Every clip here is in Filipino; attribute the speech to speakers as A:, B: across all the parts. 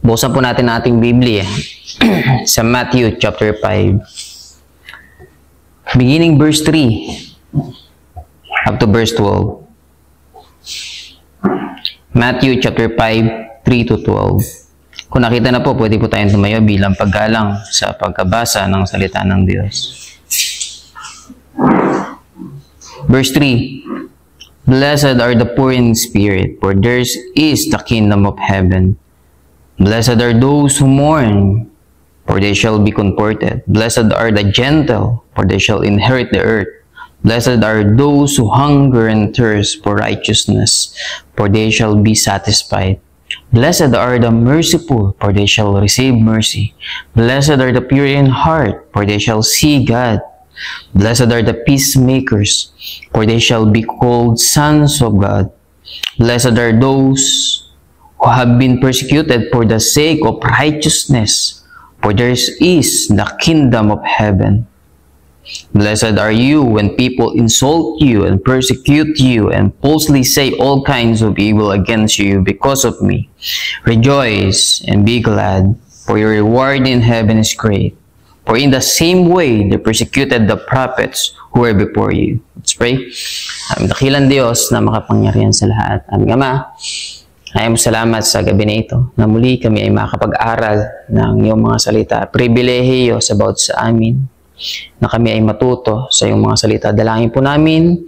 A: Buksan po natin ang ating Biblia sa Matthew chapter 5. Beginning verse 3 up to verse 12. Matthew chapter 5, 3 to 12. Kung nakita na po, pwede po tayong tumayo bilang paggalang sa pagkabasa ng salita ng Diyos. Verse 3. Blessed are the poor in spirit, for theirs is the kingdom of heaven. Blessed are those who mourn, for they shall be comforted. Blessed are the gentle, for they shall inherit the earth. Blessed are those who hunger and thirst for righteousness, for they shall be satisfied. Blessed are the merciful, for they shall receive mercy. Blessed are the pure in heart, for they shall see God. Blessed are the peacemakers, for they shall be called sons of God. Blessed are those who have been persecuted for the sake of righteousness, for theirs is the kingdom of heaven. Blessed are you when people insult you and persecute you and falsely say all kinds of evil against you because of me. Rejoice and be glad, for your reward in heaven is great. For in the same way they persecuted the prophets who were before you. Let's pray. Aming dakilang Diyos na makapangyarihan sa lahat. Aming Ama, ay mo salamat sa gabi na ito na muli kami ay makapag-aral ng iyong mga salita. Pribilehiyo sa bawat sa amin na kami ay matuto sa iyong mga salita. Dalangin po namin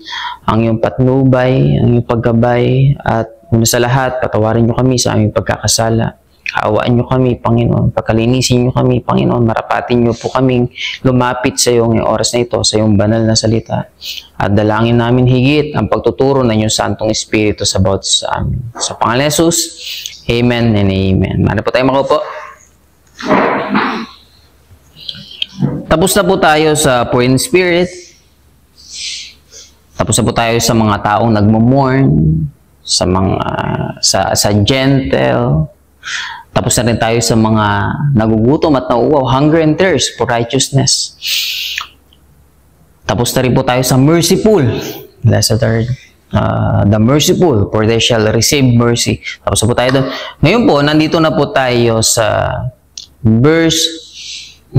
A: ang iyong patnubay, ang iyong paggabay, at una sa lahat, patawarin niyo kami sa aming pagkakasala. Kaawaan niyo kami, Panginoon. Pagkalinisin niyo kami, Panginoon. Marapatin niyo po kaming lumapit sa iyong oras na ito, sa iyong banal na salita. At dalangin namin higit ang pagtuturo ng iyong Santong Espiritu sa bawat sa amin. Sa pangalan ni Jesus, Amen and Amen. Mano po tayo makaupo. Tapos na po tayo sa poor in spirit. Tapos na po tayo sa mga taong nagmo-mourn, sa mga sa gentle. Tapos na rin tayo sa mga nagugutom at nauuwaw, hunger and thirst for righteousness. Tapos na rin po tayo sa merciful. Blessed are the merciful, for they shall receive mercy. Tapos na po tayo doon. Ngayon po, nandito na po tayo sa verse 9.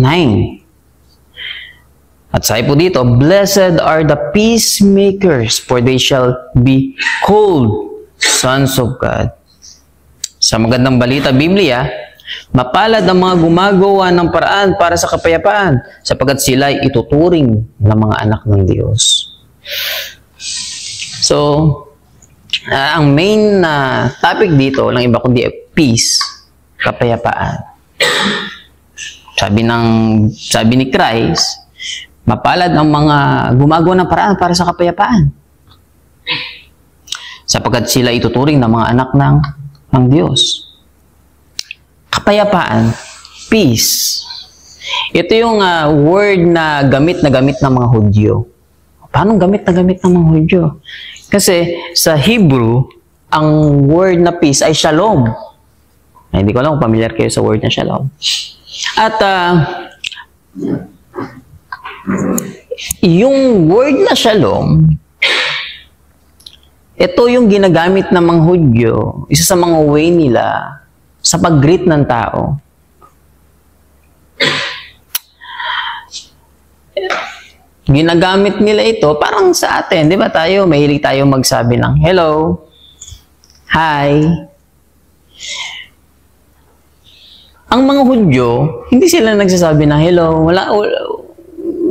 A: At sabi po dito, blessed are the peacemakers, for they shall be called sons of God. Sa magandang balita Biblia, mapalad ang mga gumagawa ng paraan para sa kapayapaan, sapagkat sila ay ituturing ng mga anak ng Diyos. So, ang main topic dito, lang iba kundi peace, kapayapaan. Sabi ni Christ, mapalad ang mga gumagawa ng paraan para sa kapayapaan, sapagkat sila ituturing ng mga anak ng Diyos. Kapayapaan, peace. Ito yung word na gamit ng mga Hudyo. Paano gamit na gamit ng mga Hudyo? Kasi sa Hebrew, ang word na peace ay shalom. Ay, hindi ko alam kung familiar kayo sa word na shalom. At yung word na shalom, ito yung ginagamit ng mga Hudyo, isa sa mga way nila sa pag-greet ng tao. Ginagamit nila ito parang sa atin, di ba tayo, mahilig tayo magsabi ng hello, hi. Ang mga Hudyo, hindi sila nagsasabi ng hello,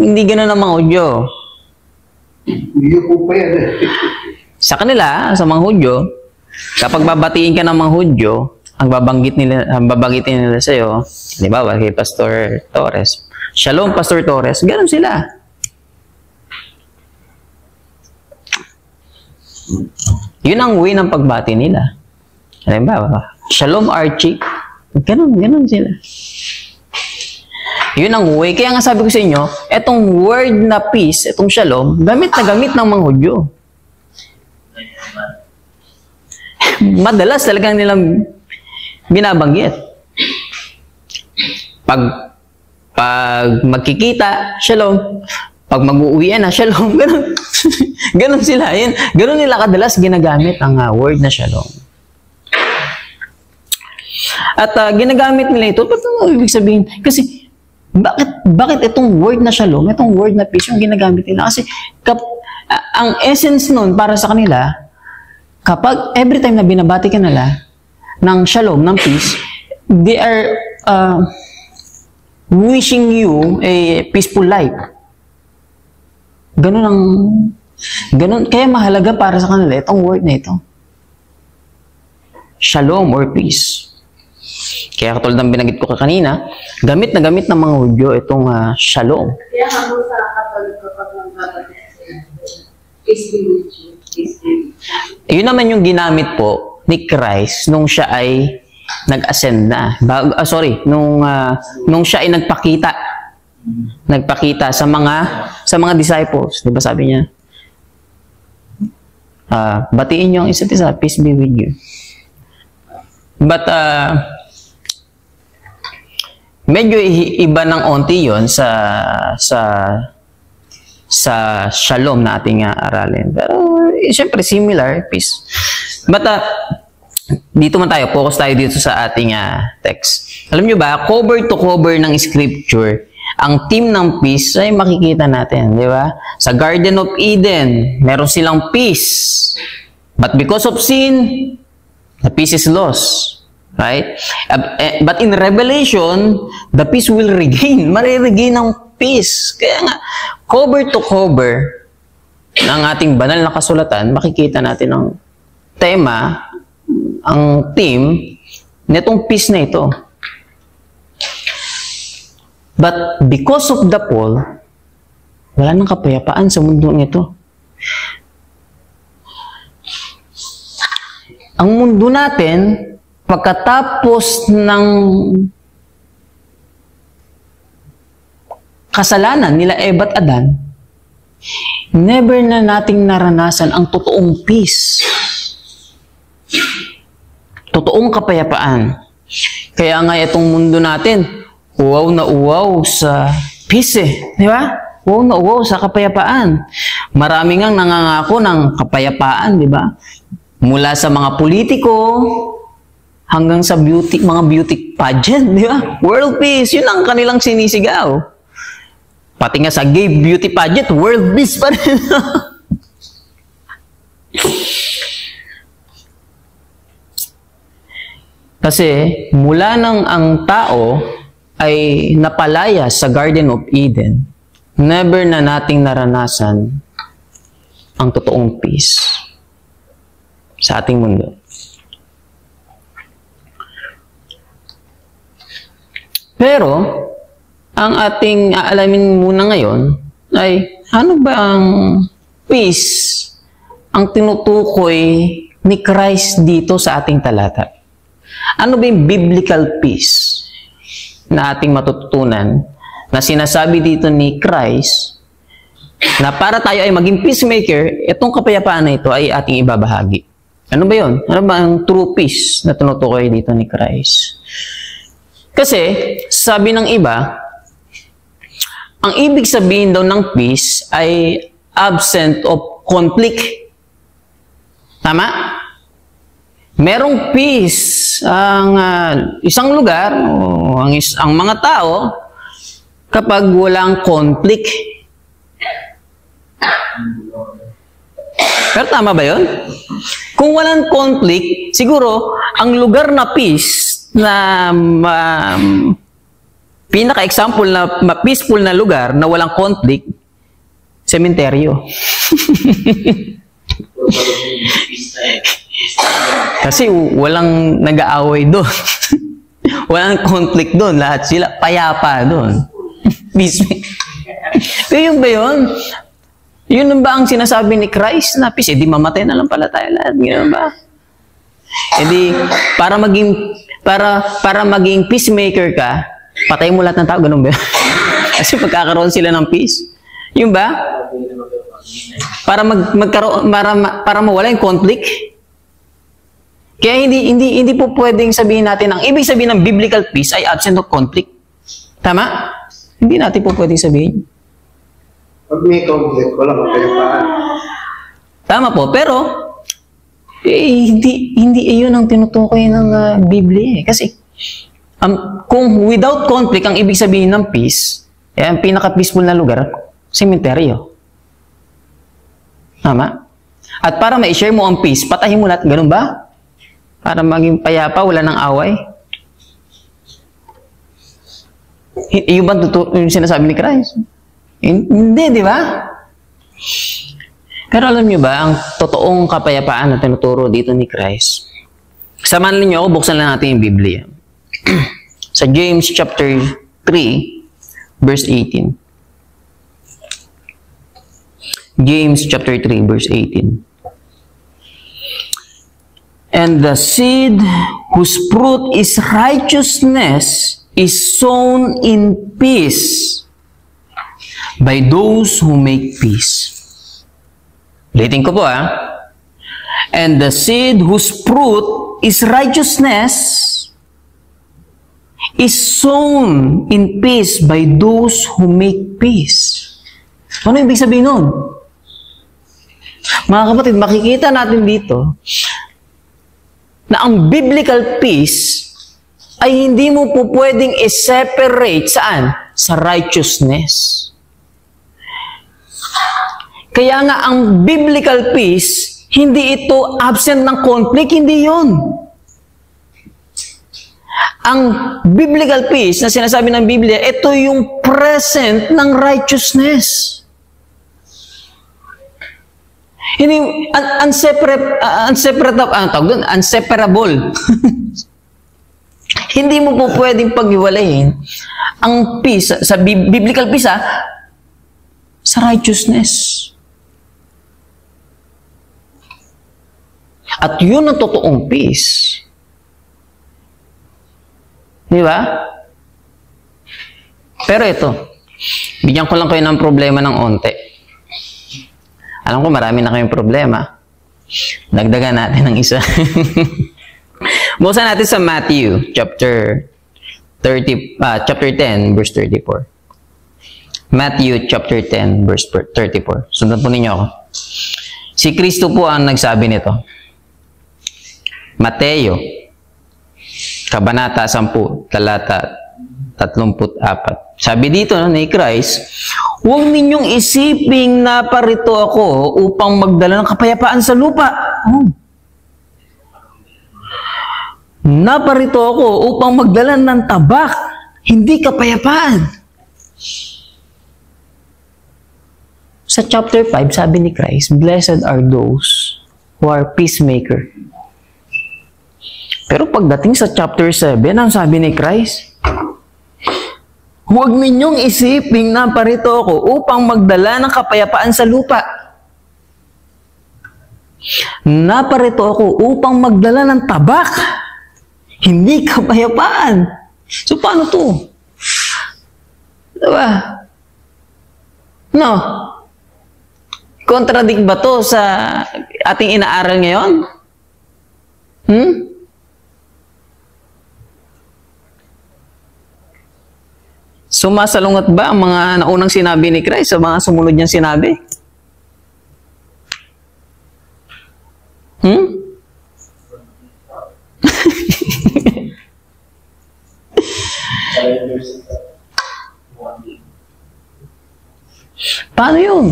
A: hindi ganoon ang mga Hudyo.
B: Hindi po pa yan eh.
A: Sa kanila, sa mga Hudyo, kapag babatiin ka ng mga Hudyo, ang babanggitin nila sa iyo, di ba, kay Pastor Torres, Shalom, Pastor Torres, ganoon sila. Yun ang way ng pagbati nila. Di ba? Shalom, Archie. Ganoon sila. Yun ang way. Kaya nga sabi ko sa inyo, etong word na peace, etong shalom, gamit na gamit ng mga Hudyo. Madalas talagang nilang binabanggit. Pag magkikita, shalom. Pag mag-uuwian na, shalom. Ganun. Ganun sila. Yan. Ganun nila kadalas ginagamit ang word na shalom. At ginagamit nila ito. Ano ibig sabihin? Kasi, bakit itong word na shalom, itong word na peace, yung ginagamit nila? Kasi, ang essence nun para sa kanila, kapag every time na binabati ka nila ng shalom, ng peace, they are wishing you a peaceful life. Ganun, kaya mahalaga para sa kanila itong word na ito. Shalom or peace. Kaya katulad ng binanggit ko kanina, gamit na gamit ng mga Hudyo itong shalom.
C: Kaya ako sa Katolik kapag nagbabatid peace be with you. Peace be with you.
A: Yun naman yung ginamit po ni Christ nung siya ay nag-ascend na. Nung siya ay nagpakita sa mga disciples. Di ba sabi niya? Batiin niyo ang isa't isa, peace be with you. But, medyo iba ng onti yon sa shalom na ating aralin. Pero, siyempre, similar, peace. But, dito man tayo, focus tayo dito sa ating text. Alam nyo ba, cover to cover ng scripture, ang theme ng peace ay makikita natin, di ba? Sa Garden of Eden, meron silang peace. But because of sin, the peace is lost. Right? But in Revelation, the peace will regain. Mariregain ang peace. Kaya nga, cover to cover ng ating banal na kasulatan, makikita natin ang tema, ang theme, nitong peace na ito. But because of the fall, wala nang kapayapaan sa mundo nito. Ang mundo natin, pagkatapos ng kasalanan nila Eva at Adan, never na nating naranasan ang totoong peace. Totoong kapayapaan. Kaya nga itong mundo natin, uwaw na uwaw sa peace Di ba? Uwaw na uwaw sa kapayapaan. Marami ngang nangangako ng kapayapaan, di ba? Mula sa mga politiko, hanggang sa mga beauty pageant, di ba? World peace, yun ang kanilang sinisigaw. Pati nga sa gay beauty pageant, world peace pa rin. Kasi mula nang ang tao ay napalaya sa Garden of Eden, never na nating naranasan ang totoong peace sa ating mundo. Pero, ang ating aalamin muna ngayon ay ano ba ang peace ang tinutukoy ni Christ dito sa ating talata? Ano ba yung biblical peace na ating matututunan na sinasabi dito ni Christ na para tayo ay maging peacemaker, itong kapayapaan na ito ay ating ibabahagi. Ano ba yun? Ano ba ang true peace na tinutukoy dito ni Christ? Kasi, sabi ng iba, ang ibig sabihin daw ng peace ay absent of conflict. Tama? Merong peace ang isang lugar o ang mga tao kapag walang conflict. Pero tama ba yun? Kung walang conflict, siguro ang lugar na peace na pinaka-example na peaceful na lugar na walang conflict, sementeryo. Kasi walang nag-aaway doon. Walang conflict doon. Lahat sila payapa doon. Pero yun ba yun? Yun ba ang sinasabi ni Christ na peace? Di mamatay na lang pala tayo lahat. Ganoon ba? Di para maging peacemaker ka, patay mo lahat ng tao. Ganun ba yun? Kasi pagkakaroon sila ng peace. Yun ba? Para mawala yung conflict. Kaya hindi po pwedeng sabihin natin, ang ibig sabihin ng biblical peace ay absent of conflict. Tama? Hindi natin po pwedeng sabihin.
B: Pag may conflict, walang kapayapaan.
A: Tama po, pero hindi iyon ang tinutukoy ng Biblia. Kasi Kung without conflict, ang ibig sabihin ng peace, ang pinaka-peaceful na lugar, sementeryo. Tama? At para ma-share mo ang peace, patahin mo lahat. Ganun ba? Para maging payapa, wala nang away. Yung ba yung sinasabi ni Christ? Hindi, di ba? Pero alam niyo ba, ang totoong kapayapaan na tinuturo dito ni Christ, samahan niyo ako, buksan lang natin yung Biblia. Sa James chapter 3, verse 18. James chapter 3, verse 18. And the seed whose fruit is righteousness is sown in peace by those who make peace. Ulitin ko po And the seed whose fruit is righteousness is sown in peace by those who make peace. Ano ibig sabihin nun? Mga kapatid, makikita natin dito na ang biblical peace ay hindi mo po pwedeng i-separate saan? Sa righteousness. Kaya nga ang biblical peace, hindi ito absent ng conflict, hindi yon. Ang biblical peace na sinasabi ng Biblia, ito yung present ng righteousness. Hindi, unseparable. Hindi mo po pwedeng paghiwalayin ang peace, sa biblical peace, sa righteousness. At yun ang totoong peace. Di ba? Pero ito, bigyan ko lang kayo ng problema ng onte. Alam ko marami na kayong problema. Dagdagan natin ng isa. Buksan natin sa Matthew chapter 10 verse 34. Matthew chapter 10 verse 34. Sundan po ninyo ako. Si Kristo po ang nagsabi nito. Mateo Kabanata 10, talata 34. Sabi dito ni Christ, huwag ninyong isiping naparito ako upang magdala ng kapayapaan sa lupa. Naparito ako upang magdala ng tabak, hindi kapayapaan. Sa chapter 5, sabi ni Christ, blessed are those who are peacemaker. Pero pagdating sa chapter 7, ang sabi ni Christ, huwag ninyong isiping na parito ako upang magdala ng kapayapaan sa lupa. Naparito ako upang magdala ng tabak, hindi kapayapaan. So, paano to? Diba? No? Contradict ba to sa ating inaaral ngayon? Sumasalungat ba ang mga naunang sinabi ni Christ sa mga sumunod niyang sinabi? Paano yun?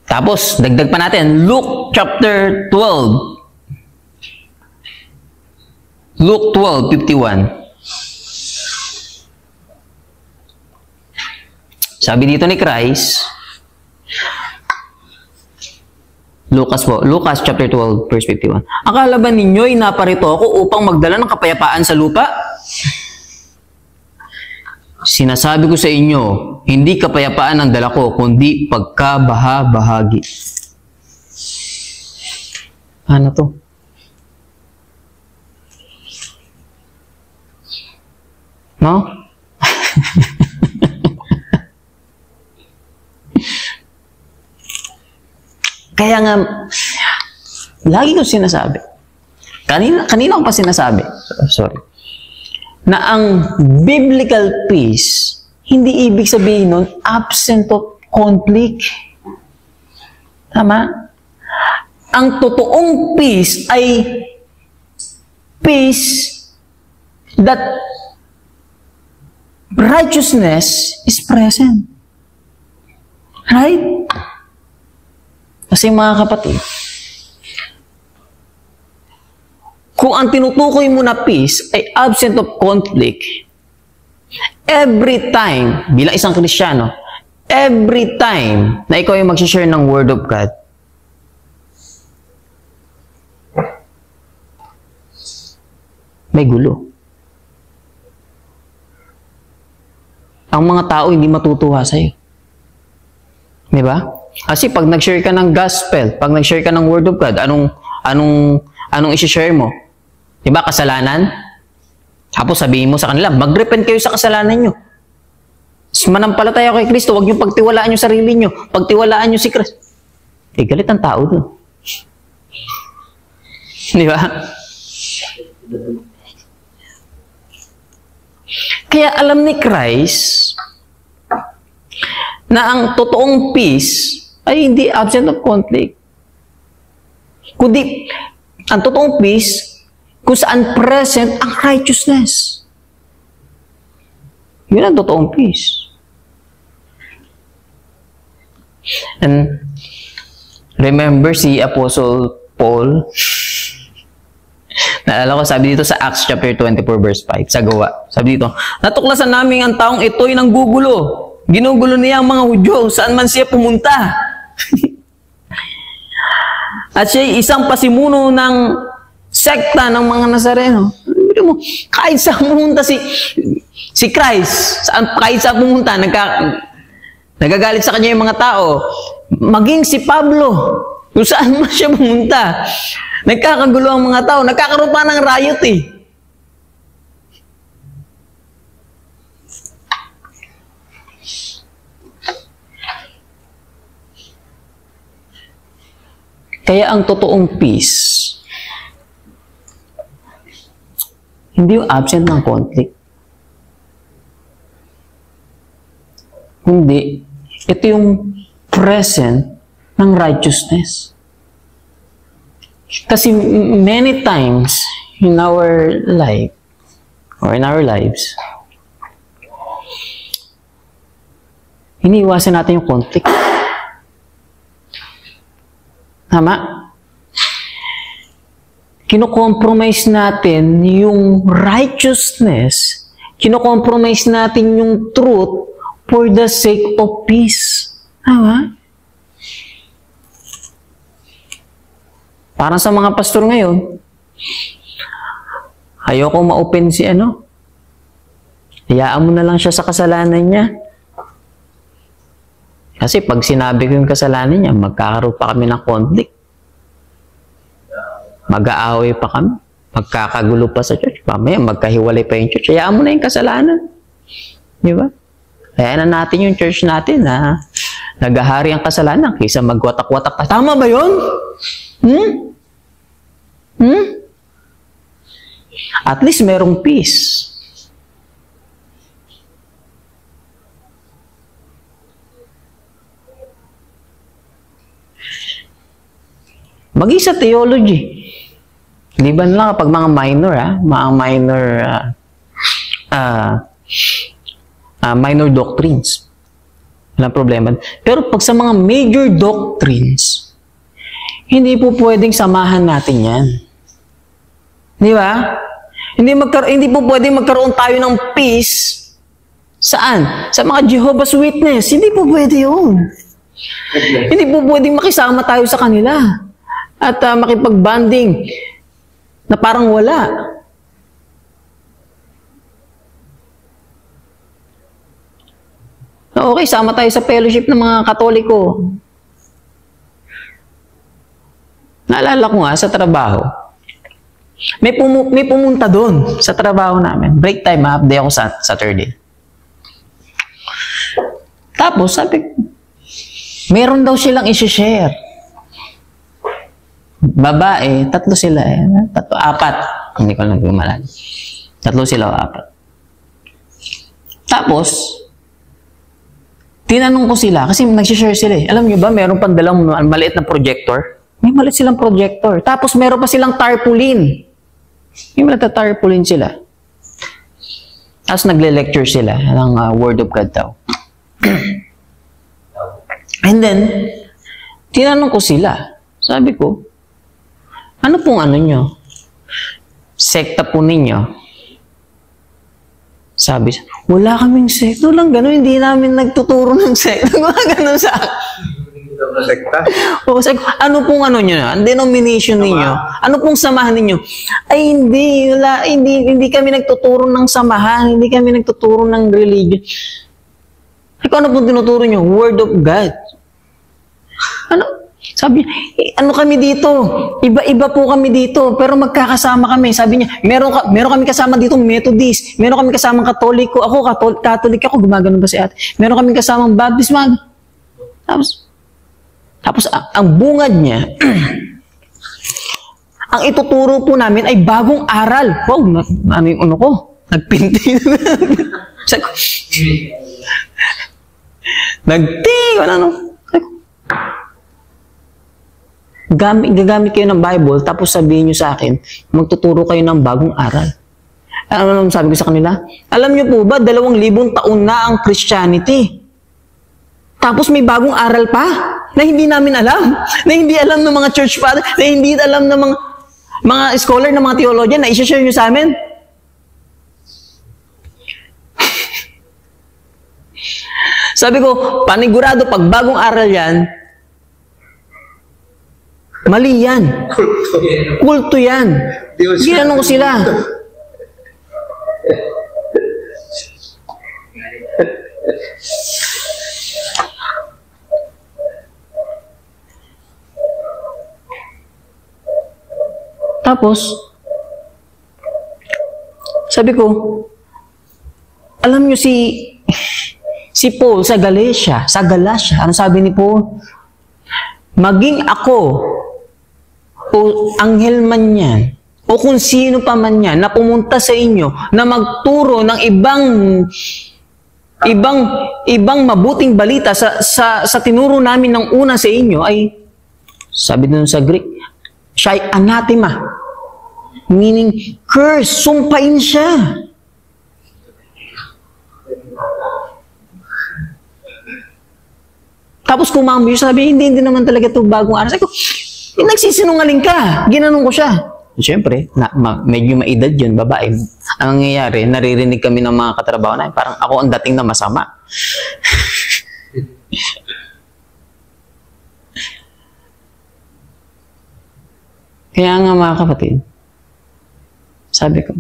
A: Tapos, dagdag pa natin, Luke chapter 12. Luke 12:51. Sabi dito ni Christ, Lucas chapter 12, verse 51. Akala ba ninyo'y naparito ako upang magdala ng kapayapaan sa lupa? Sinasabi ko sa inyo, hindi kapayapaan ang dala ko, kundi pagkabaha-bahagi. Ano to? No? Kaya nga, lagi ko sinasabi, kanina ko pa sinasabi, sorry, na ang biblical peace, hindi ibig sabihin nun, absent of conflict. Tama? Ang totoong peace ay peace that righteousness is present. Right? Kasi mga kapatid, kung ang tinutukoy mo na peace ay absent of conflict, every time, bilang isang Kristiyano, every time na ikaw ay mag-share ng Word of God, may gulo. Ang mga tao hindi matutuwa sa'yo. Di ba? Kasi pag nag-share ka ng gospel, pag nag-share ka ng Word of God, anong isi-share mo? Di ba? Kasalanan? Tapos sabihin mo sa kanila, mag-repent kayo sa kasalanan nyo. Manampalataya kay Kristo, huwag nyo pagtiwalaan yung sarili nyo. Pagtiwalaan nyo si Kristo. Eh, galit ang tao doon. Di ba? Kaya alam ni Christ na ang totoong peace ay hindi absent of conflict. Kundi, ang totoong peace, kung saan present ang righteousness. Yun ang totoong peace. And remember si Apostle Paul, naalala ko, sabi dito sa Acts chapter 24 verse 5, sa gawa. Sabi dito, natuklasan namin ang taong ito'y nanggugulo. Ginugulo niya ang mga Hudyo, saan man siya pumunta. At siya isang pasimuno ng sekta ng mga Nazareno. Kahit saan pumunta si Christ, kahit saan pumunta, nagagalit sa kanya yung mga tao. Maging si Pablo, kung saan man siya pumunta, nagkakagulo ang mga tao, nagkakaroon pa ng riot eh. Kaya ang totoong peace, hindi yung absent ng conflict. Hindi. Ito yung present ng righteousness. Kasi many times in our life, or in our lives, iniiwasan natin yung conflict. Tama? Kino-compromise natin yung righteousness, kino-compromise natin yung truth for the sake of peace. Tama? Parang sa mga pastor ngayon, ayoko ma-open si hayaan mo na lang siya sa kasalanan niya. Kasi pag sinabi ko yung kasalanan niya, magkakaroon pa kami ng conflict. Mag-aaway pa kami. Magkakagulo pa sa church. Mamaya, magkahiwalay pa yung church. Hayaan mo na yung kasalanan. Di ba? Hayaan na natin yung church natin na naghahari ang kasalanan kaysa magwatak-watak. Tama ba yun? At least merong peace. Maging sa theology. Liban lang kapag mga minor, minor doctrines. Walang problema. Pero pag sa mga major doctrines, hindi po pwedeng samahan natin yan. Di ba? Hindi po pwedeng magkaroon tayo ng peace. Saan? Sa mga Jehovah's Witness. Hindi po pwede yun. Hindi po pwedeng makisama tayo sa kanila. At makipag-banding na parang wala. Okay, sama tayo sa fellowship ng mga Katoliko. Naalala ko nga sa trabaho, may pumunta doon sa trabaho namin. Break time, half day ako sa Saturday. Tapos, sabi ko, meron daw silang isi-share. Babae, 3 sila eh. 4. Hindi ko lang gumalan. 3 sila o 4. Tapos, tinanong ko sila, kasi nag-share sila eh. Alam nyo ba, meron pang dalang maliit na projector. May maliit silang projector. Tapos meron pa silang tarpaulin. May maliit na tarpaulin sila. Tapos nagle-lecture sila ng Word of God daw. And then, tinanong ko sila. Sabi ko, ano pong ano nyo? Sekta po ninyo? Sabi, wala kaming sekta. Walang gano'n, hindi namin nagtuturo ng sekta. Wala gano'n sa akin.
B: Sekta?
A: O, sabi ko, ano pong ano nyo? Ang denomination ninyo? Ano pong samahan ninyo? Ay, hindi. Wala, hindi kami nagtuturo ng samahan. Hindi kami nagtuturo ng religion. Sabi ko, ano pong tinuturo nyo? Word of God. Ano? Sabi niya, ano kami dito? Iba-iba po kami dito, pero magkakasama kami. Sabi niya, meron kami kasama dito Methodist, meron kami kasamang Katoliko. Ako, Katolik ako, gumagano ba si ate? Meron kami kasamang Baptist, Tapos ang bungad niya, ang ituturo po namin ay bagong aral. Wow, ano yung ano ko? Nagpinti. Ano? Gagamit kayo ng Bible, tapos sabihin nyo sa akin, magtuturo kayo ng bagong aral. Ano sabi ko sa kanila? Alam nyo po ba, 2,000 taon na ang Christianity. Tapos may bagong aral pa, na hindi namin alam. Na hindi alam ng mga church father, na hindi alam ng mga scholar, ng mga theologian, na isa-share nyo sa amin. Sabi ko, panigurado, pag bagong aral yan, mali yan. Kulto yan. Ginanong ko sila. Tapos, sabi ko, alam nyo si Paul sa Galatia, ano sabi ni Paul? Maging ako, o anghel man yan, o kung sino pa man yan, na pumunta sa inyo, na magturo ng ibang mabuting balita sa tinuro namin ng una sa inyo, ay, sabi dun sa Greek, siya ay anathema. Meaning, curse, sumpain siya. Tapos kumambi siya, sabi, hindi naman talaga ito bagong aral. Sabi ko, nagsisinungaling ka. Ginanong ko siya. Siyempre, medyo maedad yun, babae. Ang nangyayari, naririnig kami ng mga katrabaho na, parang ako ang dating na masama. Kaya nga mga kapatid, sabi ko,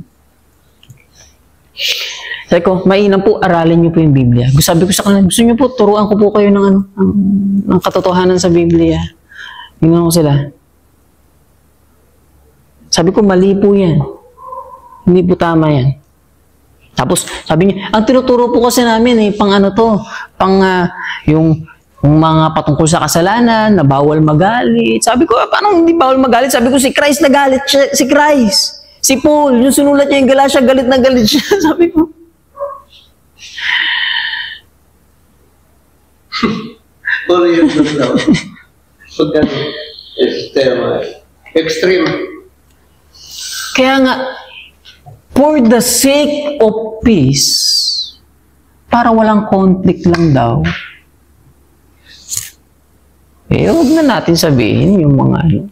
A: mainam po, aralin niyo po yung Biblia. Sabi ko sa kanila, gusto niyo po, turuan ko po kayo ng katotohanan sa Biblia. Ginawa ko sila. Sabi ko, mali po yan. Hindi po tama yan. Tapos, sabi niya, ang tinuturo po kasi namin, yung mga patungkol sa kasalanan, na bawal magalit. Sabi ko, paano hindi bawal magalit? Sabi ko, si Christ nagalit siya. Si Christ. Si Paul, yung sinulat niya yung Galatia, galit na galit siya. Sabi ko.
B: Puro yun daw. Extreme.
A: Kaya nga, for the sake of peace, para walang conflict lang daw, huwag na natin sabihin yung mga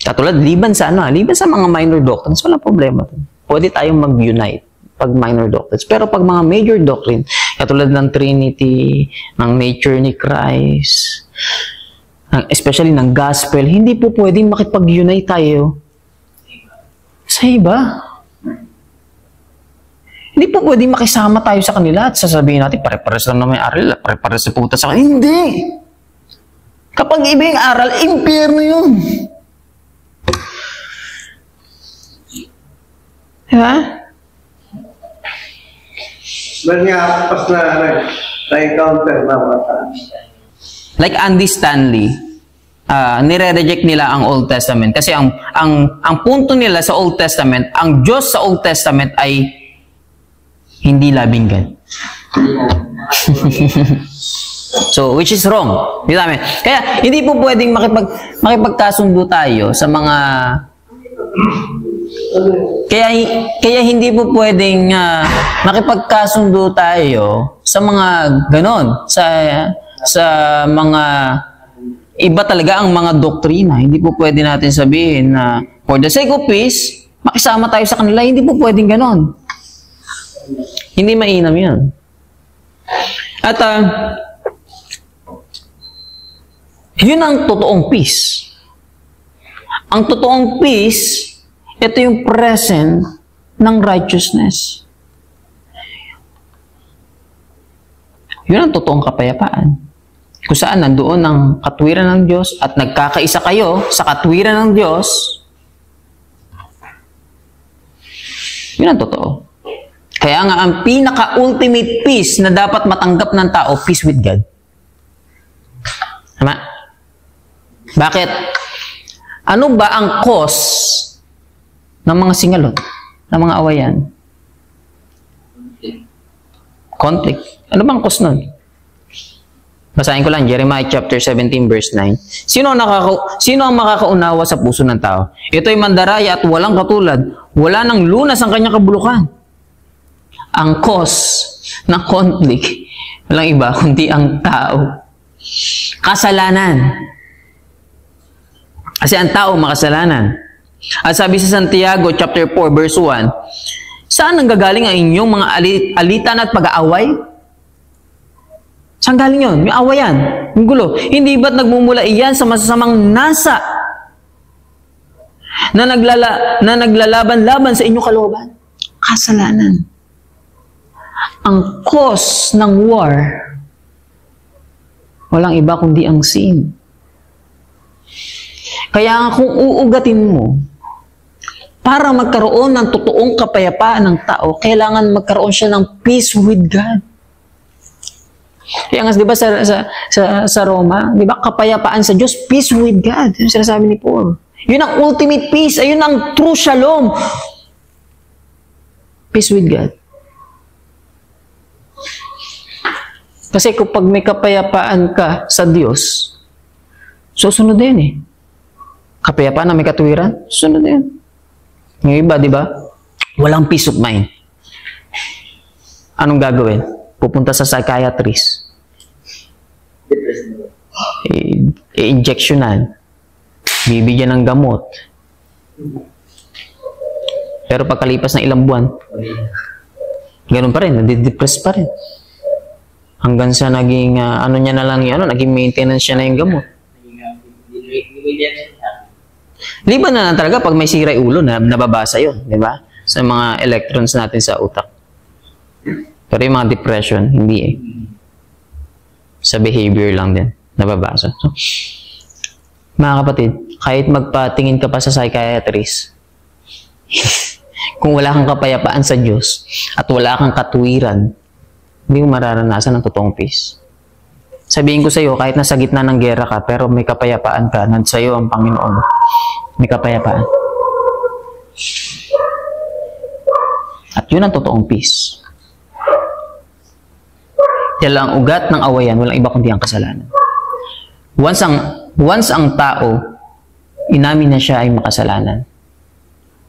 A: katulad, liban sa mga minor doctrines, walang problema. Pwede tayong mag-unite pag minor doctrines. Pero pag mga major doctrine, katulad ng Trinity, ng nature ni Christ, especially ng gospel, hindi po pwedeng makipag-unite tayo sa iba. Hindi po pwedeng makisama tayo sa kanila at sasabihin natin, pare-pares lang na may aral, pare-pares na puta sa kanila. Hindi! Kapag iba yung aral, impyerno yun. Diba?
B: Ba't nga, pas na-encounter na mga
A: like Andy Stanley, nire-reject nila ang Old Testament kasi ang punto nila sa Old Testament, ang Diyos sa Old Testament ay hindi loving God. So, which is wrong. Kaya, hindi po pwedeng makipagkasundo tayo sa mga... Kaya hindi po pwedeng makipagkasundo tayo sa mga ganon. Sa mga... Iba talaga ang mga doktrina. Hindi po pwede natin sabihin na for the sake of peace, makisama tayo sa kanila. Hindi po pwedeng ganon. Hindi mainam yun. At yun ang totoong peace. Ang totoong peace, ito yung present ng righteousness. Yun ang totoong kapayapaan. Kung saan nandoon ang katwiran ng Diyos at nagkakaisa kayo sa katwiran ng Diyos, yun ang totoo. Kaya nga ang pinaka-ultimate peace na dapat matanggap ng tao, peace with God. Tama? Bakit? Ano ba ang cause ng mga singalot, ng mga awayan? Conflict. Ano bang cause nun? Basahin ko lang, Jeremiah chapter 17 verse 9. Sino ang makakaunawa sa puso ng tao? Ito'y mandaraya at walang katulad. Wala nang lunas ang kanyang kabulukan. Ang cause ng conflict, walang iba kundi ang tao. Kasalanan. Kasi ang tao makasalanan. At sabi sa Santiago chapter 4 verse 1, saan nanggagaling ang inyong mga alitan at pag-aaway? Saan galing yun? Yung awayan, yung gulo. Hindi ba't nagmumula iyan sa masasamang nasa na naglalaban-laban sa inyong kalooban? Kasalanan. Ang cause ng war, walang iba kundi ang sin. Kaya kung uugatin mo, para magkaroon ng totoong kapayapaan ng tao, kailangan magkaroon siya ng peace with God. Kaya nga, di ba sa Roma, di ba, kapayapaan sa Diyos, peace with God. Yung sinasabi ni Paul. Yun ang ultimate peace. Ayun ang true shalom. Peace with God. Kasi kapag may kapayapaan ka sa Diyos, susunod din eh. Kapayapaan na may katuwiran, susunod din. Yung iba, di ba, walang peace of mind. Anong gagawin? Pupunta sa psychiatrist. I-injectionan. Bibigyan ng gamot. Pero pagkalipas ng ilang buwan, ganun pa rin, nadidepress pa rin. Hanggang sa naging, ano niya na lang yun, naging maintenance siya na yung gamot. Liban na lang talaga pag may siray ulo na nababasa yun, di ba? Sa mga electrons natin sa utak. Pero yung mga depression, hindi eh. Sa behavior lang din, nababasa. So, mga kapatid, kahit magpatingin ka pa sa psychiatrist, kung wala kang kapayapaan sa Diyos at wala kang katuwiran, hindi mo mararanasan ang totoong peace. Sabihin ko sa iyo, kahit nasa gitna ng gera ka, pero may kapayapaan ka, nandiyan iyo ang Panginoon. May kapayapaan. At yun ang totoong peace. Yan lang ang ugat ng awayan, walang iba kundi ang kasalanan. Once ang tao, inamin na siya ay makasalanan,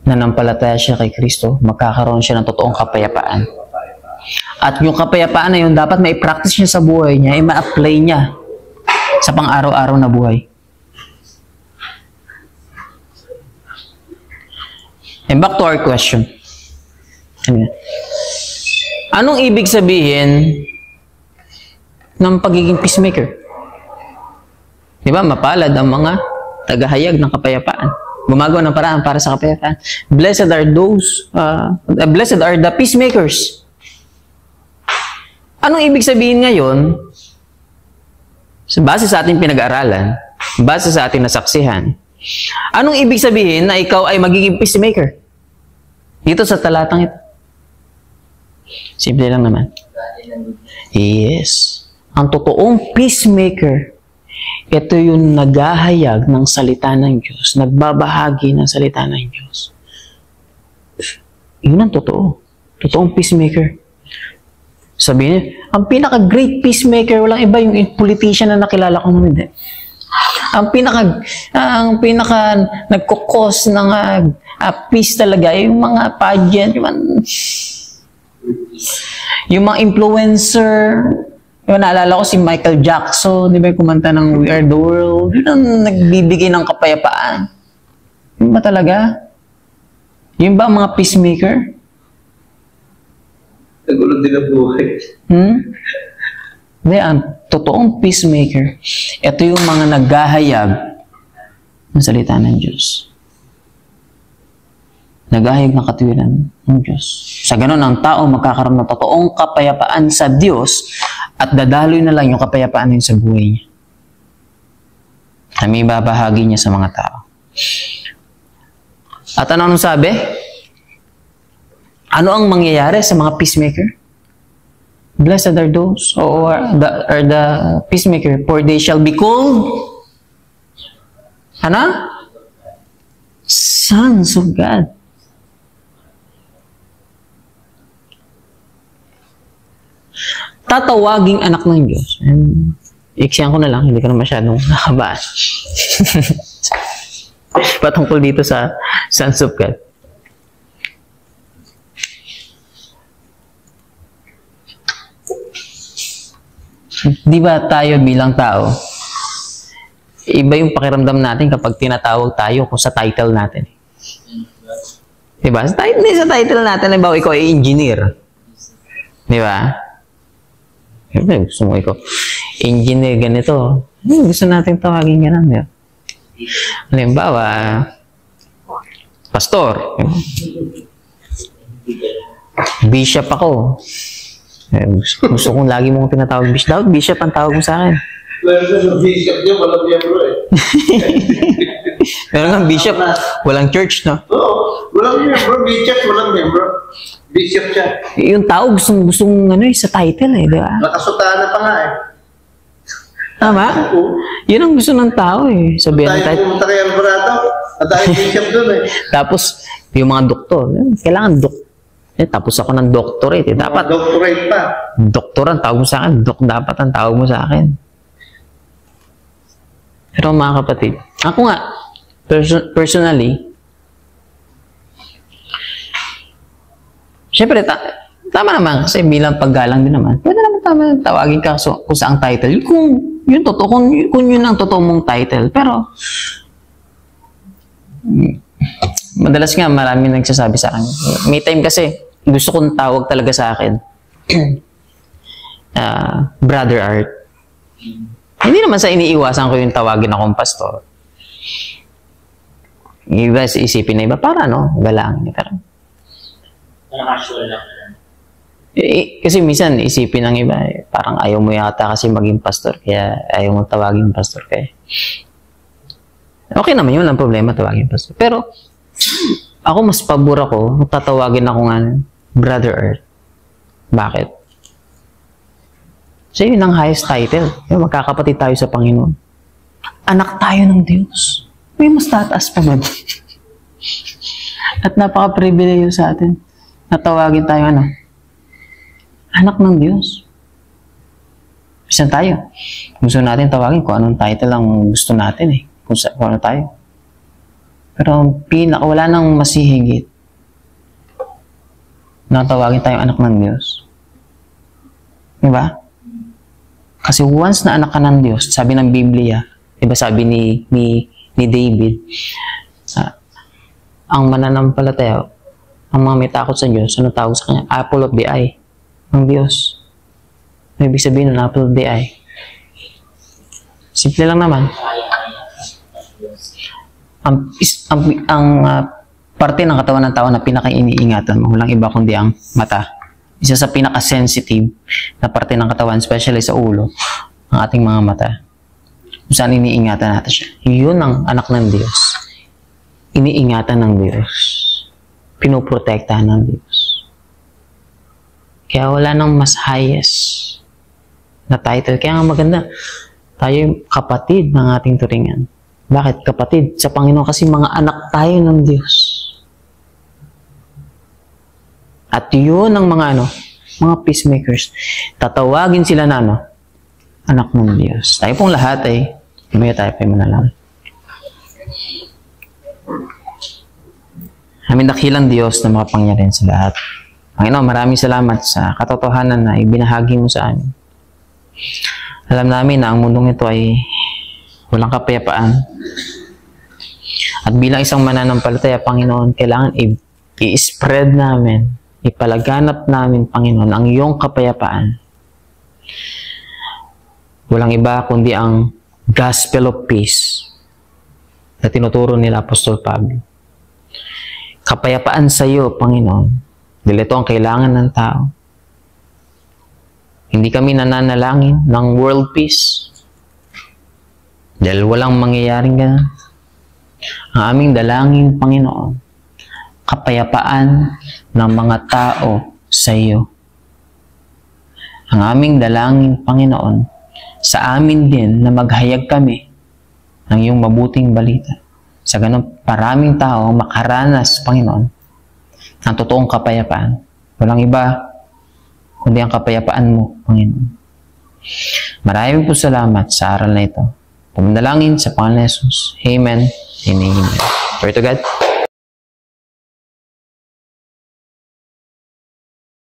A: nanampalataya siya kay Kristo, magkakaroon siya ng totoong kapayapaan. At yung kapayapaan na yun, dapat mai-practice niya sa buhay niya, ay ma-apply niya sa pang-araw-araw na buhay. And back to our question. Anong ibig sabihin ng pagiging peacemaker? Di ba? Mapalad ang mga tagahayag ng kapayapaan. Gumagawa ng paraan para sa kapayapaan. Blessed are the peacemakers. Anong ibig sabihin ngayon? Base sa ating pinag-aaralan, base sa ating nasaksihan, anong ibig sabihin na ikaw ay magiging peacemaker? Dito sa talatang ito. Simple lang naman. Yes. Ang totoong peacemaker, ito yung naghahayag ng salita ng Diyos, nagbabahagi ng salita ng Diyos. Yun ang totoo. Totoong peacemaker. Sabihin niyo, ang pinaka-great peacemaker, walang iba yung politician na nakilala ko naman din. Ang pinaka nagkukos ng peace talaga, yung mga pageant, yung mga influencer, yung naalala ko si Michael Jackson, di ba yung kumanta ng We Are the World, yun ang nagbibigay ng kapayapaan. Yun ba talaga? Yun ba ang mga peacemaker?
B: Nagulo din ang buhay.
A: Hindi, ang totoong peacemaker, ito yung mga naghahayag ng salita ng Diyos. Naghahayag ng katuwiran ng Diyos. Sa ganun, ang tao magkakaroon ng totoong kapayapaan sa Diyos at dadaloy na lang yung kapayapaan yun sa buhay niya. Na may babahagi niya sa mga tao. At ano sabi? Ano ang mangyayari sa mga peacemaker? Blessed are those who are the peacemaker, for they shall be called sons of God. Tatawaging anak ng Diyos. Iksiyan ko na lang, hindi ka na masyadong nakabaan. Patungkol dito sa sons of God. Di ba tayo bilang tao, iba yung pakiramdam natin kapag tinatawag tayo kung sa title natin. Di ba? Sa title natin, halimbawa ikaw ay engineer. Di ba? Gusto mo ikaw, engineer ganito. Gusto natin tawagin ganun. Di ba? Halimbawa, pastor. Bishop ako. Gusto kong lagi mong tinatawag bishop. Dapat bishop ang tawag mo sa akin.
B: Bishop niya, walang miyembro eh.
A: Meron nga bishop, walang church, no?
B: Oo, walang miyembro. Bishop, walang miyembro. Bishop siya.
A: Yung tao gustong sa title eh, di ba?
B: Nakasutana pa nga eh.
A: Tama? Yun ang gusto ng tao eh. Sabihan ng
B: Tayo
A: title.
B: pumunta kay Alvarado. At tayo bishop doon eh.
A: Tapos, yung mga doktor, kailangan tapos ako ng doctorate eh. Dapat,
B: Doctorate pa.
A: doktor ang tawag mo sa akin. Dapat ang tawag mo sa akin. Pero mga kapatid, ako nga, personally, syempre, tama naman, kasi bilang paggalang din naman, pwede naman tawagin ka kung saang title. Kung yun ang totoo mong title. Pero, madalas nga, marami nagsasabi sa akin. May time kasi, gusto kong tawag talaga sa akin. Brother Art. Hindi naman sa iniiwasan ko yung tawagin akong pastor. Iba sa isipin na iba, para galang. Pero, kasi minsan isipin ng iba, parang ayaw mo yata kasi maging pastor, kaya ayaw mo tawagin pastor kaya. Okay naman yun, ang problema tawagin pastor. Pero, ako mas pabor ako, tatawagin ako nga Brother Earth. Bakit? Kasi yun ang highest title. Magkakapatid tayo sa Panginoon. Anak tayo ng Diyos. May mas tataas pa ba? At napaka-privilegyo sa atin. Natawagin tayo anak ng Diyos. Isa tayo. Gusto natin tawagin kung anong title ang gusto natin eh. Kung ano tayo. Pero wala nang masihigit na tawagin tayong anak ng Diyos. Diba? Kasi once na anak ka ng Diyos, sabi ng Biblia, diba sabi ni David, ang mananampalataya, ang mga may takot sa Diyos, ano tawag sa kanya? Apple of the eye ng Diyos. Ibig sabihin ng apple of the eye. Simple lang naman. Ang parte ng katawan ng tao na pinaka-iniingatan mo, walang iba kundi ang mata. Isa sa pinaka-sensitive na parte ng katawan, especially sa ulo, ang ating mga mata. Kung saan iniingatan natin siya. Yun ang anak ng Diyos. Iniingatan ng Diyos. Pinoprotektahan ng Diyos. Kaya wala nang mas highest na title. Kaya nga maganda, tayo yung kapatid ng ating turingan. Bakit kapatid? Sa Panginoon kasi mga anak tayo ng Diyos. At yun ang mga mga peacemakers. Tatawagin sila na ano? Anak ng Diyos. Tayo pong lahat ay may tayo pa manalangin. Aming dakilang Diyos na makapangyarihan sa lahat. Panginoon, maraming salamat sa katotohanan na ibinahagi mo sa amin. Alam namin na ang mundong ito ay walang kapayapaan. At bilang isang mananampalataya, Panginoon, kailangan i-spread namin, ipalaganap namin, Panginoon, ang iyong kapayapaan. Walang iba kundi ang gospel of peace na tinuturo nila Apostol Pablo. Kapayapaan sa iyo, Panginoon. Dahil ito ang kailangan ng tao. Hindi kami nananalangin ng world peace. Dahil walang mangyayaring ganun. Ang aming dalangin, Panginoon, kapayapaan ng mga tao sa iyo. Ang aming dalangin, Panginoon, sa amin din na maghayag kami ng iyong mabuting balita. Sa ganun, maraming tao makaranas, Panginoon, ng totoong kapayapaan. Walang iba, kundi ang kapayapaan mo, Panginoon. Maraming po salamat sa aral na ito. Pumanalangin sa pangalan ni Jesus. Amen and amen. Glory to God.